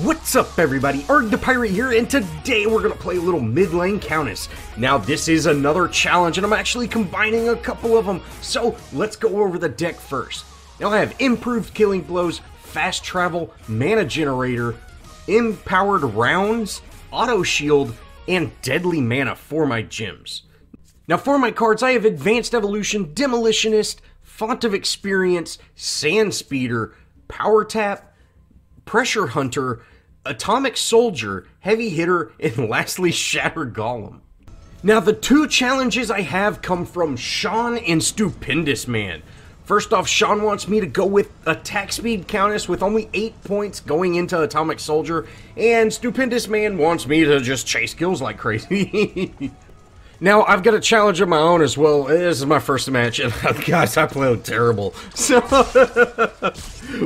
What's up, everybody? Arrg the Pirate here, and today we're gonna play a little mid lane Countess. Now, this is another challenge, and I'm actually combining a couple of them, so let's go over the deck first. Now, I have improved killing blows, fast travel, mana generator, empowered rounds, auto shield, and deadly mana for my gems. Now, for my cards, I have advanced evolution, demolitionist, font of experience, sand speeder, power tap, Pressure Hunter, Atomic Soldier, Heavy Hitter, and lastly, Shatter Golem. Now, the two challenges I have come from Sean and Stupendous Man. First off, Sean wants me to go with Attack Speed Countess with only 8 points going into Atomic Soldier, and Stupendous Man wants me to just chase kills like crazy. Now, I've got a challenge of my own as well. This is my first match, and guys, I played terrible. So,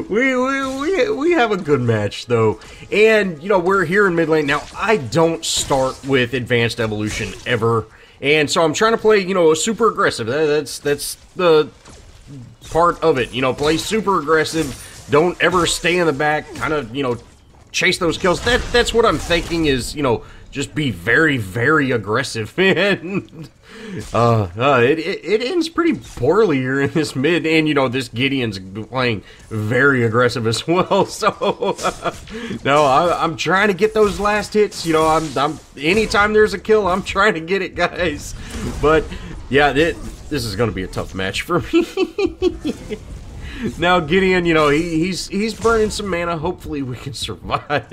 we have a good match, though. And, you know, we're here in mid lane. Now, I don't start with Advanced Evolution ever. And so I'm trying to play, you know, super aggressive. That's the part of it. You know, play super aggressive. Don't ever stay in the back. Kind of, you know, chase those kills. That's what I'm thinking is, you know, just be very, very aggressive, man. It ends pretty poorly here in this mid, and you know this Gideon's playing very aggressive as well. So no, I'm trying to get those last hits. You know, I'm anytime there's a kill, I'm trying to get it, guys. But yeah, this is going to be a tough match for me. Now Gideon, you know, he's burning some mana. Hopefully we can survive.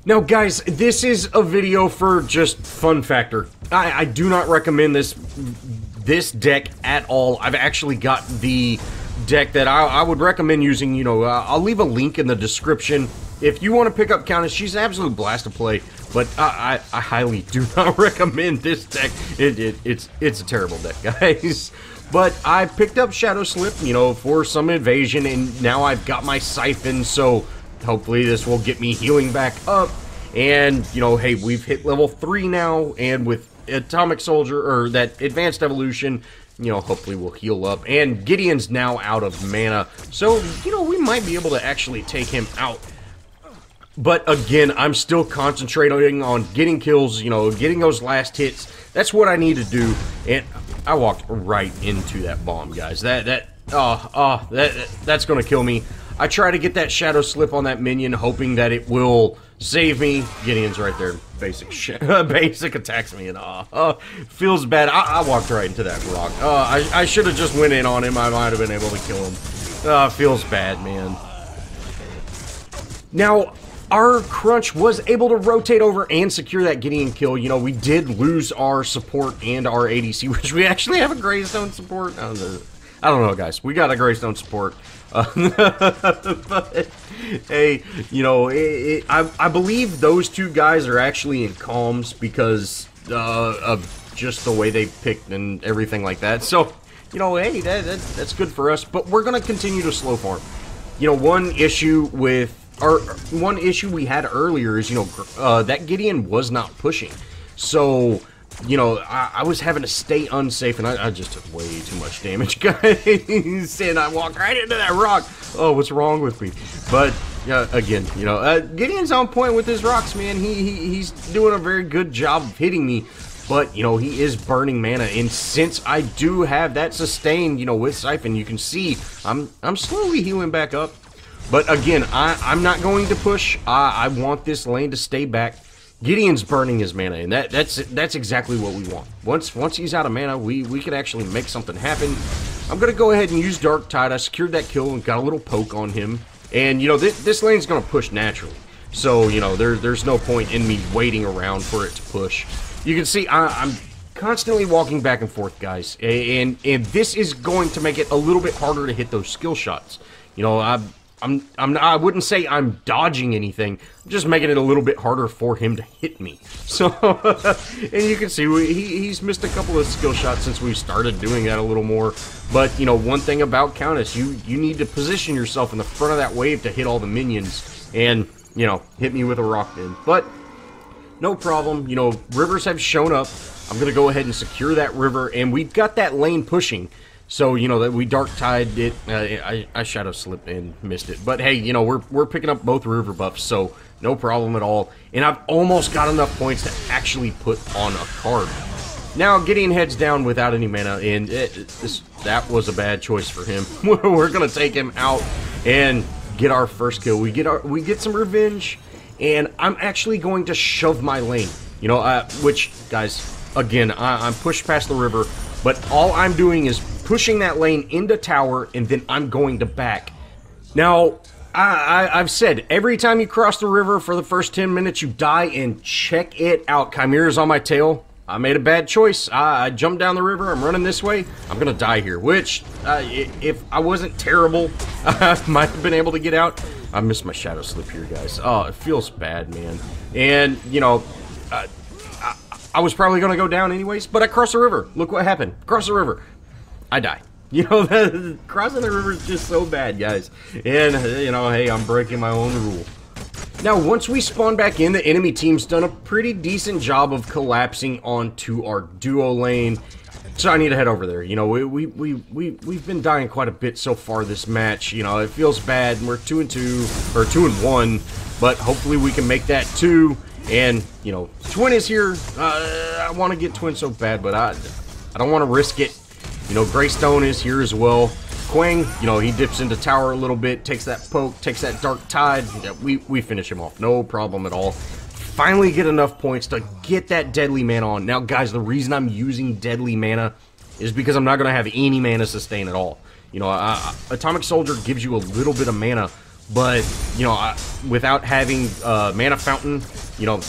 Now guys, this is a video for just fun factor. I do not recommend this deck at all. I've actually got the deck that I would recommend using. You know, I'll leave a link in the description. If you want to pick up Countess, she's an absolute blast to play, but I highly do not recommend this deck. It's a terrible deck, guys. But I picked up Shadow Slip, you know, for some evasion, and now I've got my Siphon, so hopefully this will get me healing back up. And, you know, hey, we've hit level 3 now, and with Atomic Soldier, or that Advanced Evolution, you know, hopefully we'll heal up. And Gideon's now out of mana, so, you know, we might be able to actually take him out. But again, I'm still concentrating on getting kills, you know, getting those last hits. That's what I need to do, and I walked right into that bomb, guys. That's gonna kill me. I try to get that Shadow Slip on that minion, hoping that it will save me. Gideon's right there. Basic attacks me, and feels bad. I walked right into that rock. I should have just went in on him. I might have been able to kill him. Feels bad, man. Now, our Crunch was able to rotate over and secure that Gideon kill. You know, we did lose our support and our ADC, which we actually have a Greystone support. I don't know, guys. We got a Greystone support. But, hey, you know, I believe those two guys are actually in calms because of just the way they picked and everything like that. So, you know, hey, that's good for us. But we're going to continue to slow farm. You know, one issue we had earlier is, you know, that Gideon was not pushing. So, you know, I was having to stay unsafe, and I just took way too much damage, guys. And I walked right into that rock. Oh, what's wrong with me? But, yeah, again, you know, Gideon's on point with his rocks, man. He's doing a very good job of hitting me. But, you know, he is burning mana, and since I do have that sustain, you know, with Siphon, you can see I'm slowly healing back up. But again, I'm not going to push. I want this lane to stay back. Gideon's burning his mana, and that's exactly what we want. Once he's out of mana, we could actually make something happen. I'm gonna go ahead and use Dark Tide. I secured that kill and got a little poke on him. And you know, this lane's gonna push naturally. So you know, there's no point in me waiting around for it to push. You can see I'm constantly walking back and forth, guys, and this is going to make it a little bit harder to hit those skill shots. You know, I wouldn't say I'm dodging anything. I'm just making it a little bit harder for him to hit me. So, and you can see he's missed a couple of skill shots since we started doing that a little more. But, you know, one thing about Countess, you need to position yourself in the front of that wave to hit all the minions. And, you know, hit me with a rock then. But, no problem. You know, rivers have shown up. I'm going to go ahead and secure that river. And we've got that lane pushing. So, you know, that we Dark Tide it. I Shadow Slip and missed it. But hey, you know, we're picking up both river buffs, so no problem at all. And I've almost got enough points to actually put on a card. Now, Gideon heads down without any mana, and that was a bad choice for him. We're gonna take him out and get our first kill. We get some revenge, and I'm actually going to shove my lane. You know, which, guys, again, I'm pushed past the river, but all I'm doing is pushing that lane into tower, and then I'm going to back. Now, I've said, every time you cross the river for the first 10 minutes, you die, and check it out. Chimera's on my tail. I made a bad choice. I jumped down the river. I'm running this way. I'm going to die here, which, if I wasn't terrible, I might have been able to get out. I missed my Shadow Slip here, guys. Oh, it feels bad, man. And, you know, I was probably going to go down anyways, but I crossed the river. Look what happened. Cross the river. I die. You know, crossing the river is just so bad, guys. And, you know, hey, I'm breaking my own rule. Now, once we spawn back in, the enemy team's done a pretty decent job of collapsing onto our duo lane. So I need to head over there. You know, we've been dying quite a bit so far this match. You know, it feels bad. We're 2-2, or 2-1, but hopefully we can make that 2. And, you know, Twin is here. I want to get Twin so bad, but I don't want to risk it. You know, Greystone is here as well. Quang, you know, he dips into tower a little bit, takes that poke, takes that Dark Tide. Yeah, we finish him off. No problem at all. Finally get enough points to get that Deadly Mana on. Now, guys, the reason I'm using Deadly Mana is because I'm not going to have any mana sustain at all. You know, Atomic Soldier gives you a little bit of mana, but, you know, without having Mana Fountain, you know,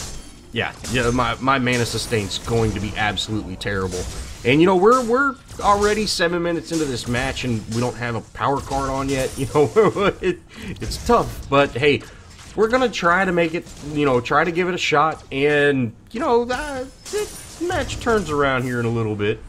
yeah, my mana sustain's going to be absolutely terrible. And, you know, we're already 7 minutes into this match, and we don't have a power card on yet. You know, it's tough. But, hey, we're going to try to make it, you know, try to give it a shot. And, you know, this match turns around here in a little bit.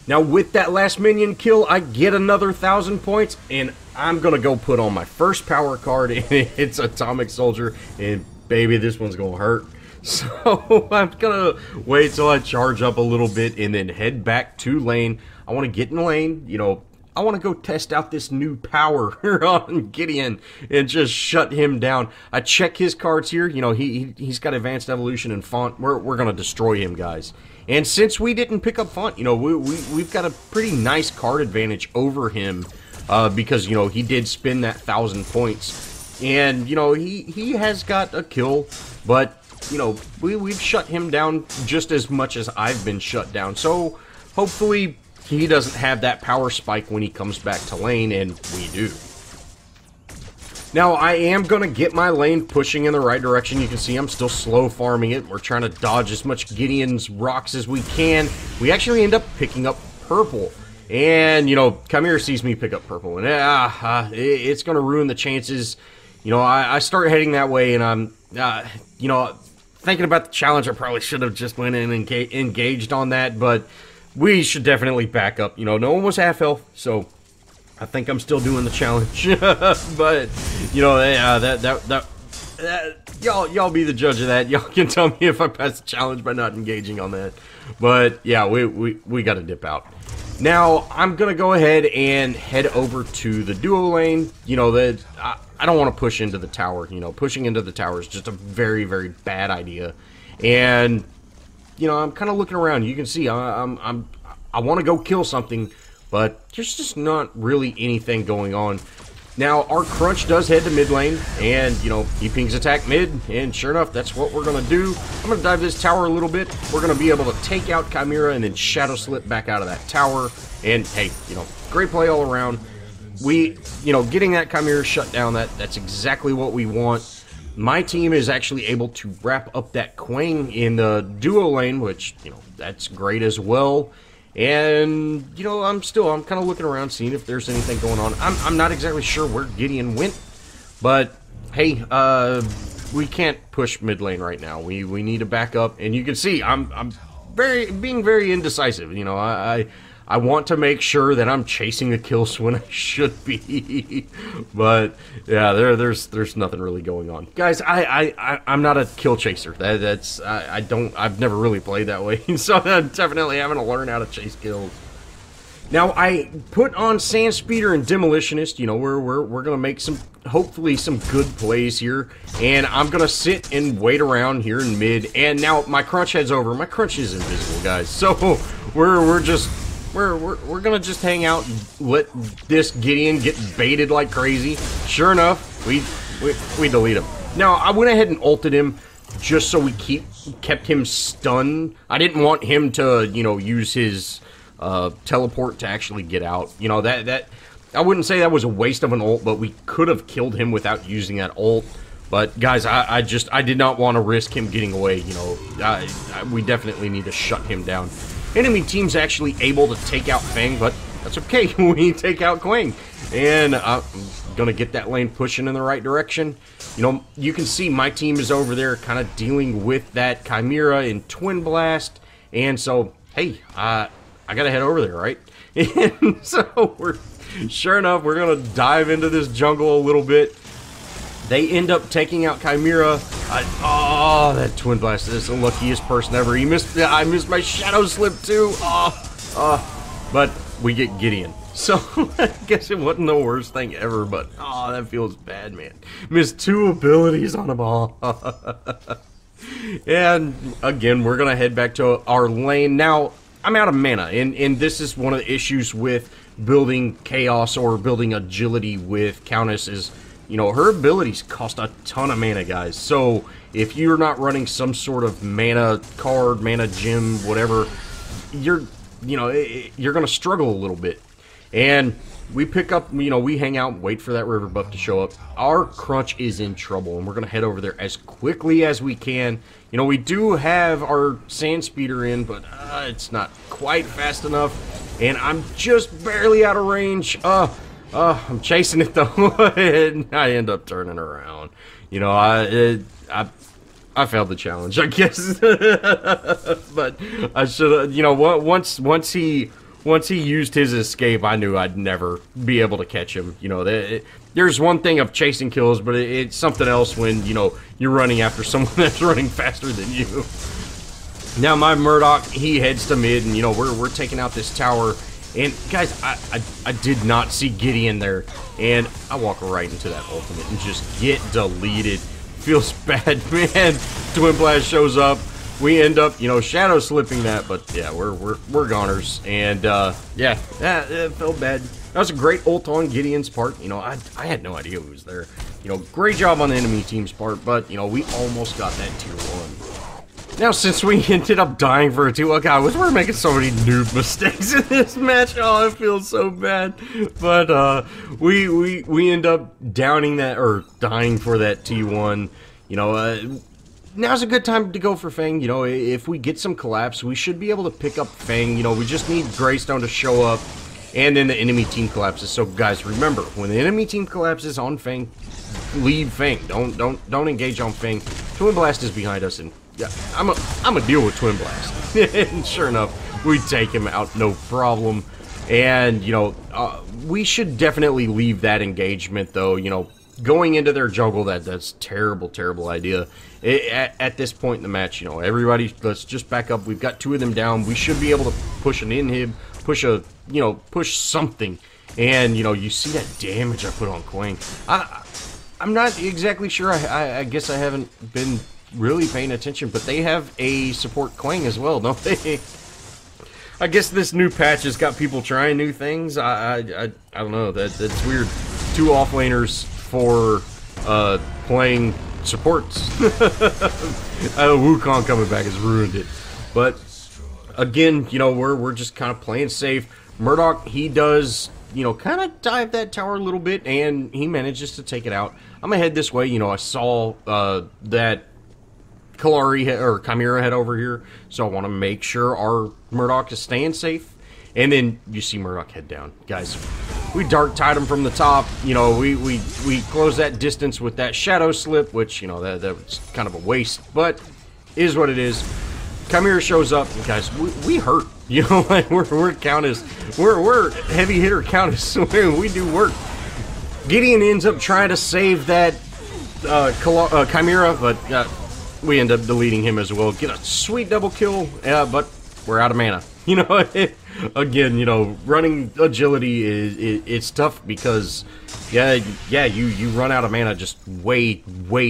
Now, with that last minion kill, I get another 1,000 points, and I'm going to go put on my first power card, and it's Atomic Soldier. And, baby, this one's going to hurt. So I'm gonna wait till I charge up a little bit and then head back to lane. I want to get in lane, you know, I want to go test out this new power on Gideon and just shut him down. I check his cards here, you know, he's got Advanced Evolution and Font. We're gonna destroy him, guys. And since we didn't pick up Font, you know, we've got a pretty nice card advantage over him because, you know, he did spend that 1,000 points. And, you know, he has got a kill, but you know, we've shut him down just as much as I've been shut down. So, hopefully, he doesn't have that power spike when he comes back to lane, and we do. Now, I am going to get my lane pushing in the right direction. You can see I'm still slow farming it. We're trying to dodge as much Gideon's rocks as we can. We actually end up picking up purple. And, you know, Chimera sees me pick up purple, and it's going to ruin the chances. You know, I start heading that way, and I'm, you know, thinking about the challenge, I probably should have just went in and engaged on that, but we should definitely back up. You know, no one was half health, so I think I'm still doing the challenge. But, you know, y'all be the judge of that. Y'all can tell me if I pass the challenge by not engaging on that. But, yeah, we got to dip out. Now, I'm going to go ahead and head over to the duo lane. You know, I don't want to push into the tower. You know, pushing into the tower is just a very, very bad idea. And, you know, I'm kind of looking around. You can see I want to go kill something, but there's just not really anything going on. Now, our Crunch does head to mid lane, and, you know, he pings attack mid, and sure enough, that's what we're going to do. I'm going to dive this tower a little bit. We're going to be able to take out Chimera and then Shadow Slip back out of that tower. And, hey, you know, great play all around. You know, getting that Chimera shut down, that's exactly what we want. My team is actually able to wrap up that Quang in the duo lane, which, you know, that's great as well. And, you know, I'm kind of looking around, seeing if there's anything going on. I'm not exactly sure where Gideon went, but, hey, we can't push mid lane right now. We need to back up, and you can see I'm being very indecisive. You know, I want to make sure that I'm chasing the kills when I should be, but yeah, there's nothing really going on, guys. I'm not a kill chaser. I've never really played that way, so I'm definitely having to learn how to chase kills. Now, I put on Sand Speeder and Demolitionist. You know, we're gonna make some, hopefully, some good plays here. And I'm gonna sit and wait around here in mid. And now my Crunch heads over. My Crunch is invisible, guys. So we're gonna just hang out and let this Gideon get baited like crazy. Sure enough, we delete him. Now, I went ahead and ulted him just so we kept him stunned. I didn't want him to, you know, use his teleport to actually get out. You know, that I wouldn't say that was a waste of an ult, but we could have killed him without using that ult. But guys, I did not want to risk him getting away. You know, we definitely need to shut him down. Enemy team's actually able to take out Fang, but that's okay. We take out Quang, and I'm gonna get that lane pushing in the right direction. You know, you can see my team is over there kind of dealing with that Chimera and Twin Blast, and so hey, I gotta head over there, right? And so sure enough, we're gonna dive into this jungle a little bit. They end up taking out Chimera. Oh, that Twin Blast is the luckiest person ever. I missed my Shadow Slip too. But we get Gideon. So I guess it wasn't the worst thing ever, but oh, that feels bad, man. Missed 2 abilities on a ball. And again, we're gonna head back to our lane. Now, I'm out of mana, and this is one of the issues with building Chaos or building Agility with Countess is, you know, her abilities cost a ton of mana, guys. So if you're not running some sort of mana card, mana gem, whatever, you're gonna struggle a little bit. And we pick up, you know, we hang out and wait for that river buff to show up. Our Crunch is in trouble, and we're gonna head over there as quickly as we can. You know, we do have our Sand Speeder in, but it's not quite fast enough, and I'm just barely out of range. I'm chasing it though, and I end up turning around. You know, I failed the challenge, I guess. But I should have, you know, once he used his escape, I knew I'd never be able to catch him. You know, there's one thing of chasing kills, but it's something else when, you know, you're running after someone that's running faster than you. Now my Murdoch, he heads to mid, and you know, we're taking out this tower. And guys, I did not see Gideon there, and I walk right into that ultimate and just get deleted. Feels bad, man. Twin Blast shows up. We end up, you know, shadow slipping that, but yeah, we're goners. And yeah, it felt bad. That was a great ult on Gideon's part. You know, I had no idea who was there. You know, great job on the enemy team's part, but you know, we almost got that tier 1. Now, since we ended up dying for a 2, oh god, we're making so many noob mistakes in this match. Oh, it feels so bad. But we end up downing that, or dying for that T1. You know, now's a good time to go for Fang. You know, if we get some collapse, we should be able to pick up Fang. You know, we just need Greystone to show up, and then the enemy team collapses. So guys, remember, when the enemy team collapses on Fang, leave Fang. Don't engage on Fang. Twin Blast is behind us, and yeah, I'm a deal with Twin Blast. And sure enough, we take him out, no problem. And you know, we should definitely leave that engagement, though. You know, going into their jungle, that's terrible idea. At this point in the match, you know, everybody, let's just back up. We've got 2 of them down. We should be able to push an inhib, push something. And you know, you see that damage I put on Quang. I'm not exactly sure. I guess I haven't been really paying attention, but they have a support Quang as well, don't they? I guess this new patch has got people trying new things. I don't know. That's weird. 2 offlaners for playing supports. Wukong coming back has ruined it. But again, you know, we're just kind of playing safe. Murdoch, he does, you know, kind of dive that tower a little bit, and he manages to take it out. I'm gonna head this way. You know, I saw that Chimera head over here, so I want to make sure our Murdoch is staying safe. And then you see Murdoch head down. Guys, we dark tied him from the top. You know, we close that distance with that shadow slip, which, you know, that was kind of a waste, but is what it is. Chimera shows up, and guys, we hurt. You know, like we're Countess. We're heavy hitter Countess, so we do work. Gideon ends up trying to save that Chimera, but we end up deleting him as well. Get a sweet double kill, but we're out of mana. You know, again, you know, running agility it's tough because, yeah, you run out of mana just way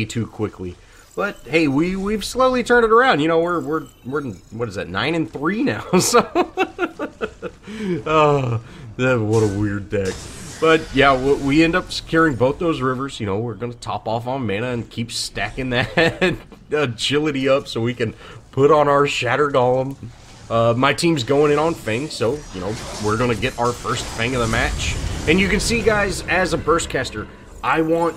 too quickly. But hey, we've slowly turned it around. You know, we're what is that, 9-3 now? So, oh, what a weird deck. But yeah, we end up securing both those rivers. You know, we're gonna top off on mana and keep stacking that agility up so we can put on our Shatter Golem. My team's going in on Fang, so, you know, we're gonna get our first Fang of the match. And you can see, guys, as a burst caster, I want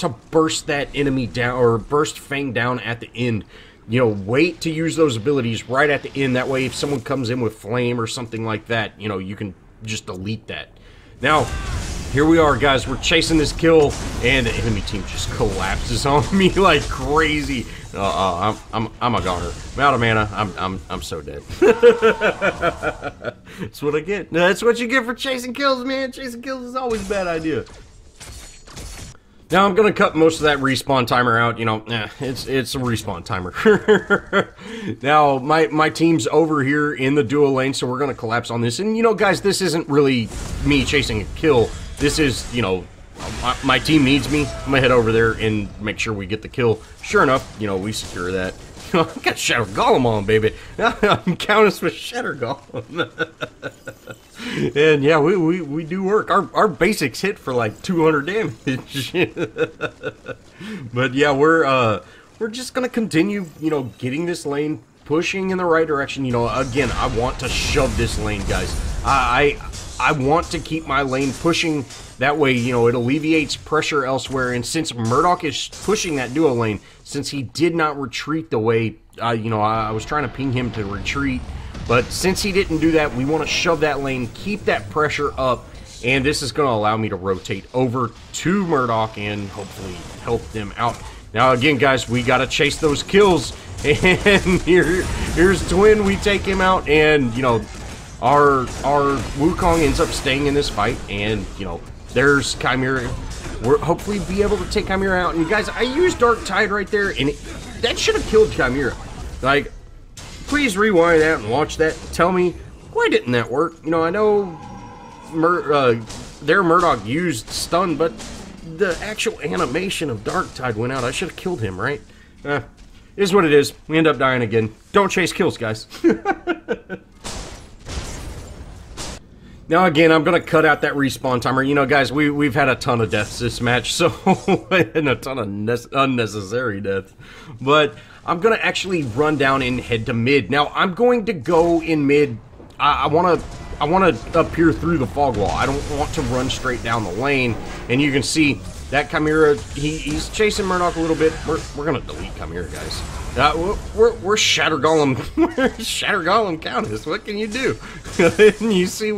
to burst that enemy down, or burst Fang down at the end. You know, wait to use those abilities right at the end. That way, if someone comes in with Flame or something like that, you know, you can just delete that. Now, here we are, guys. We're chasing this kill, and the enemy team just collapses on me like crazy. I'm a goner. I'm out of mana. I'm so dead. That's what I get. That's what you get for chasing kills, man. Chasing kills is always a bad idea. Now I'm gonna cut most of that respawn timer out. You know, it's a respawn timer. Now my team's over here in the duo lane, so we're gonna collapse on this. And you know, guys, this isn't really me chasing a kill. This is, you know, my team needs me. I'm gonna head over there and make sure we get the kill. Sure enough, you know, we secure that. I got Shatter Golem on, baby. I'm Countess with Shatter Golem. And yeah, we do work. Our basics hit for like 200 damage. But yeah, we're just gonna continue, you know, getting this lane pushing in the right direction. You know, again, I want to shove this lane, guys. I want to keep my lane pushing. That way, you know, it alleviates pressure elsewhere. And since Murdoch is pushing that duo lane, since he did not retreat the way, you know, I was trying to ping him to retreat. But since he didn't do that, we want to shove that lane, keep that pressure up. And this is going to allow me to rotate over to Murdoch and hopefully help them out. Now, again, guys, we got to chase those kills. And here's Twin. We take him out. And, you know, our Wukong ends up staying in this fight. And, you know, there's Chimera. We're hopefully be able to take Chimera out. And, guys, I used Dark Tide right there. And that should have killed Chimera. Like, please rewind that and watch that. Tell me, why didn't that work? You know, I know their Murdoch used stun, but the actual animation of Dark Tide went out. I should have killed him, right? Is what it is. We end up dying again. Don't chase kills, guys. Now, again, I'm going to cut out that respawn timer. You know, guys, we've had a ton of deaths this match, so and a ton of unnecessary deaths. But I'm going to actually run down and head to mid. Now, I'm going to go in mid. I want to appear through the fog wall. I don't want to run straight down the lane. And you can see that Chimera, he's chasing Murdoch a little bit. We're going to delete Chimera, guys. We're Shatter Golem. We're Shatter Golem Countess. What can you do? And you see,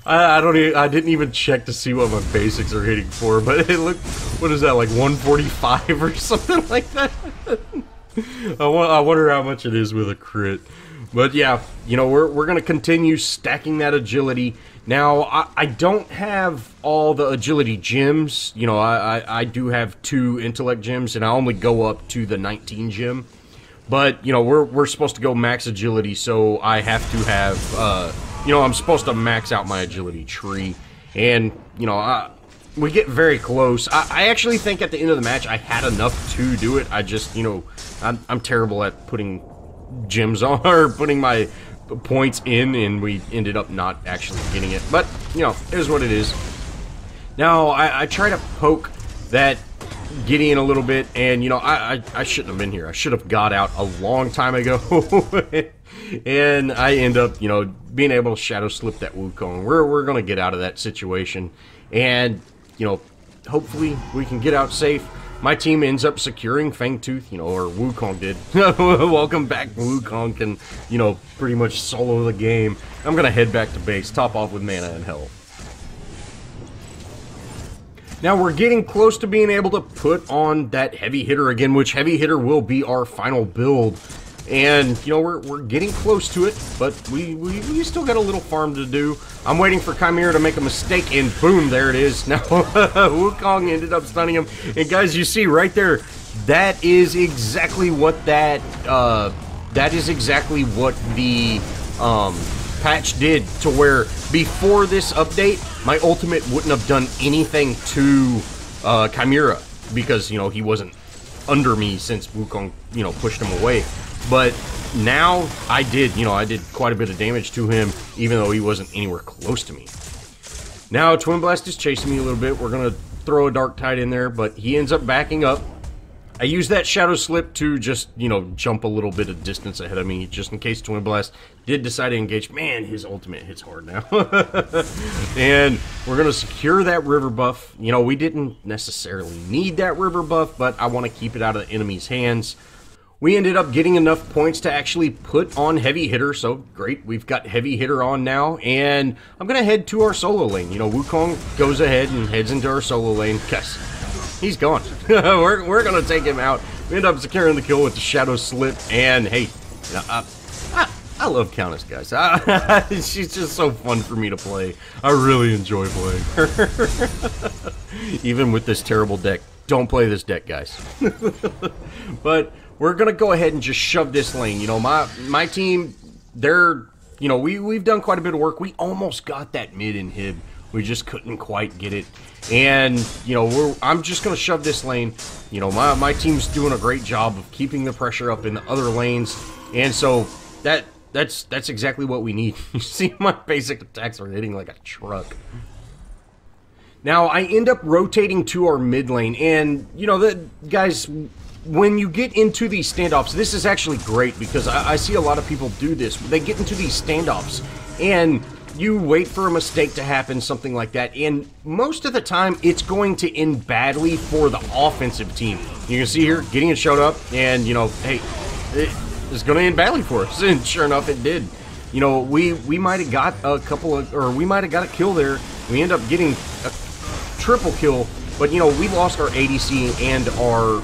I didn't even check to see what my basics are hitting for, but it looked, what is that, like 145 or something like that? I wonder how much it is with a crit. But yeah, you know, we're going to continue stacking that agility. Now, I don't have all the agility gems. You know, I do have 2 intellect gems, and I only go up to the 19 gem. But, you know, we're supposed to go max agility, so I have to have, you know, I'm supposed to max out my agility tree. And, you know, we get very close. I actually think at the end of the match I had enough to do it. I just, you know, I'm terrible at putting gems on, or putting my points in, and we ended up not actually getting it. But, you know, it is what it is. Now, I try to poke that Gideon a little bit, and, you know, I shouldn't have been here. I should have got out a long time ago. And I end up, you know, being able to shadow slip that Wukong. We're going to get out of that situation. And, you know, hopefully we can get out safe. My team ends up securing Fangtooth, you know, or Wukong did. Welcome back. Wukong can, you know, pretty much solo the game. I'm going to head back to base, top off with mana and health. Now we're getting close to being able to put on that heavy hitter again, which heavy hitter will be our final build. And, you know, we're getting close to it, but we still got a little farm to do. I'm waiting for Chimera to make a mistake, and boom, there it is. Now, Wukong ended up stunning him. And guys, you see right there, that is exactly what that that is exactly what the patch did, to where before this update, my ultimate wouldn't have done anything to Chimera, because, you know, he wasn't under me since Wukong, you know, pushed him away. But now I did, you know, I did quite a bit of damage to him, even though he wasn't anywhere close to me. Now Twin Blast is chasing me a little bit. We're gonna throw a Dark Tide in there, but he ends up backing up. I use that Shadow Slip to just, you know, jump a little bit of distance ahead of me, just in case Twin Blast did decide to engage. Man, his ultimate hits hard now. And we're going to secure that river buff. You know, we didn't necessarily need that river buff, but I want to keep it out of the enemy's hands. We ended up getting enough points to actually put on Heavy Hitter, so great, we've got Heavy Hitter on now, and I'm going to head to our solo lane. You know, Wukong goes ahead and heads into our solo lane. Yes. He's gone. we're gonna take him out. We end up securing the kill with the Shadow Slip, and hey, I love Countess, guys. She's just so fun for me to play. I really enjoy playing her. Even with this terrible deck. Don't play this deck, guys. But we're gonna go ahead and just shove this lane. You know, my team, they're, you know, we've done quite a bit of work. We almost got that mid inhib. We just couldn't quite get it. And, you know, I'm just going to shove this lane. You know, my team's doing a great job of keeping the pressure up in the other lanes. And so that's exactly what we need. You see, my basic attacks are hitting like a truck. Now, I end up rotating to our mid lane. And, you know, guys, when you get into these standoffs, this is actually great, because I see a lot of people do this. They get into these standoffs, and you wait for a mistake to happen, something like that, and most of the time, it's going to end badly for the offensive team. You can see here, Gideon showed up, and, you know, hey, it's going to end badly for us, and sure enough, it did. You know, we might have got a couple of, or we might have got a kill there. We end up getting a triple kill, but, you know, we lost our ADC and our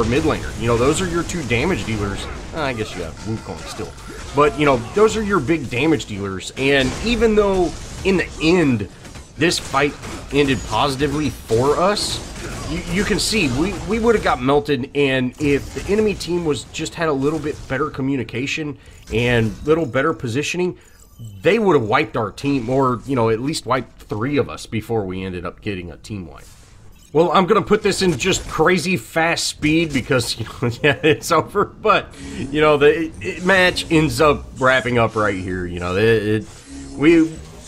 mid laner. You know, those are your two damage dealers. I guess you have Wukong still. But, you know, those are your big damage dealers. And even though, in the end, this fight ended positively for us, you can see, we would have got melted, and if the enemy team was just had a little bit better communication and little better positioning, they would have wiped our team, or, you know, at least wiped 3 of us before we ended up getting a team wipe. Well, I'm going to put this in just crazy fast speed because, you know, yeah, it's over. But, you know, the match ends up wrapping up right here. You know,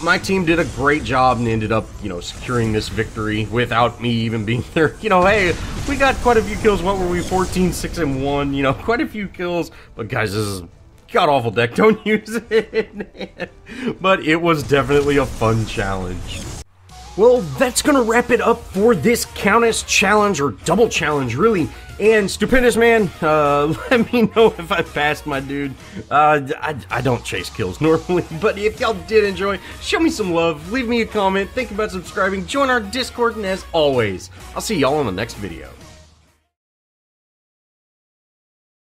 my team did a great job and ended up, you know, securing this victory without me even being there. You know, hey, we got quite a few kills. What were we, 14, 6, and 1? You know, quite a few kills. But, guys, this is god-awful deck. Don't use it. But it was definitely a fun challenge. Well, that's going to wrap it up for this Countess challenge, or double challenge, really. And, Stupendous Man, let me know if I passed, my dude. I don't chase kills normally, but if y'all did enjoy, show me some love, leave me a comment, think about subscribing, join our Discord, and as always, I'll see y'all in the next video.